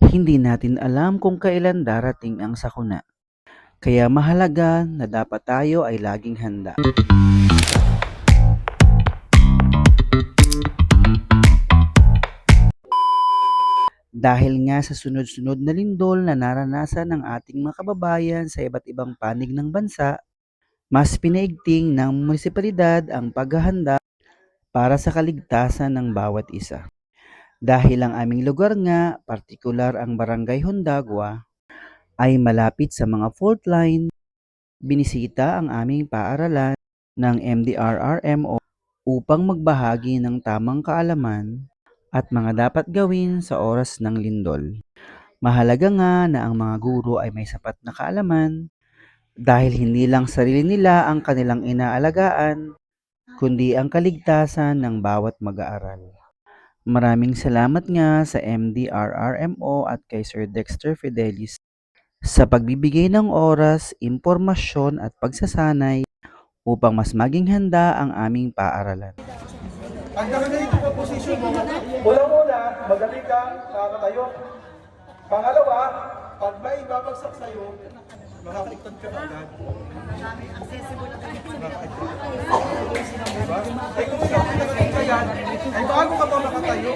Hindi natin alam kung kailan darating ang sakuna. Kaya mahalaga na dapat tayo ay laging handa. Dahil nga sa sunod-sunod na lindol na naranasan ng ating mga kababayan sa iba't ibang panig ng bansa, mas pinaigting ng munisipalidad ang paghahanda para sa kaligtasan ng bawat isa. Dahil ang aming lugar nga, partikular ang Barangay Hondagwa, ay malapit sa mga fault line, binisita ang aming paaralan ng MDRRMO upang magbahagi ng tamang kaalaman at mga dapat gawin sa oras ng lindol. Mahalaga nga na ang mga guro ay may sapat na kaalaman dahil hindi lang sarili nila ang kanilang inaalagaan, kundi ang kaligtasan ng bawat mag-aaral. Maraming salamat nga sa MDRRMO at kay Sir Dexter Fidelis sa pagbibigay ng oras, impormasyon at pagsasanay upang mas maging handa ang aming paaralan. Pag nakanayito po posisyon mo, una-una, madali kang nakatayo. Pangalawa, pag may babagsak sa'yo, makakaliktad ka agad. Diba? Ay kung nakakaliktad ka yan, ay bago ka pa makatayo.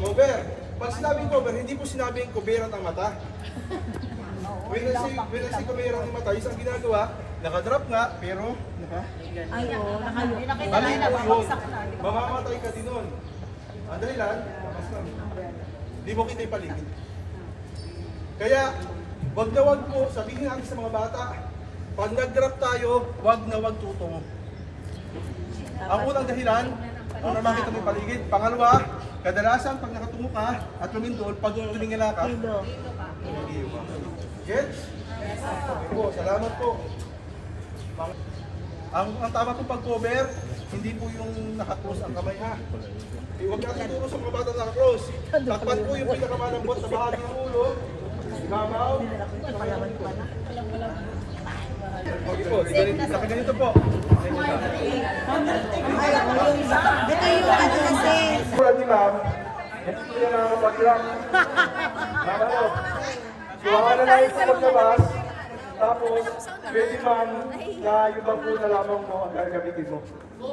Cover. Pag sinabing cover, hindi po sinabing kuberan ang mata. When I say kuberan ang mata, isang ginagawa, nakadrop nga, pero Nakayo. mali po yun. Mamamatay ka din nun. Ang dahilan, mas lang. Hindi mo kita yung paligid. Kaya, wag na wag po, sabihin natin sa mga bata, pag nag-drop tayo, wag na wag tutungo. Ang unang dahilan, para makita mo yung paligid. Pangalawa, kadalasan pag nakatungo ka at lumindol, pag tumingala ka, gets? Okay po, salamat po. Ang tama pong pag-cover, hindi po yung naka-close ang kamay ha. Huwag natin turo sa mga bata naka-close. Takpan po yung pinakamalambot sa bahagi ng ulo. Ibabaw. Okay po, ganito po. Ito yung ano kasi. Ni ma'am, ito po yung nakapag-lock. Nakalo. Suwakan na lang yung paglabas. Tapos, pwede ma'am na yung bangko na lamang mo ang gagamitin mo.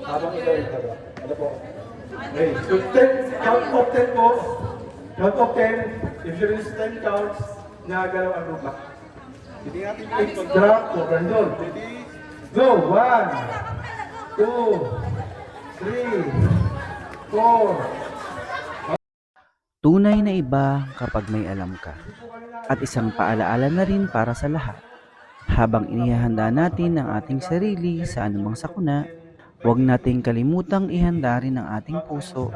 Habang ikaw yung taga. Ano po? Okay, so 10, count of 10 po. Count of 10. If you release 10 counts, nagalaw ang lupa. Hindi natin yung pag-drop o gandol. Ready? Go! 1, 2, 3, 4. Tunay na iba kapag may alam ka. At isang paalaala na rin para sa lahat. Habang inihahanda natin ang ating sarili sa anumang sakuna, huwag nating kalimutang ihanda rin ang ating puso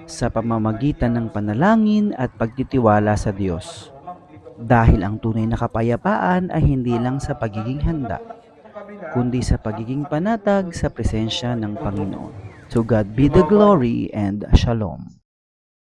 sa pamamagitan ng panalangin at pagtitiwala sa Diyos. Dahil ang tunay na kapayapaan ay hindi lang sa pagiging handa, kundi sa pagiging panatag sa presensya ng Panginoon. To God be the glory and Shalom.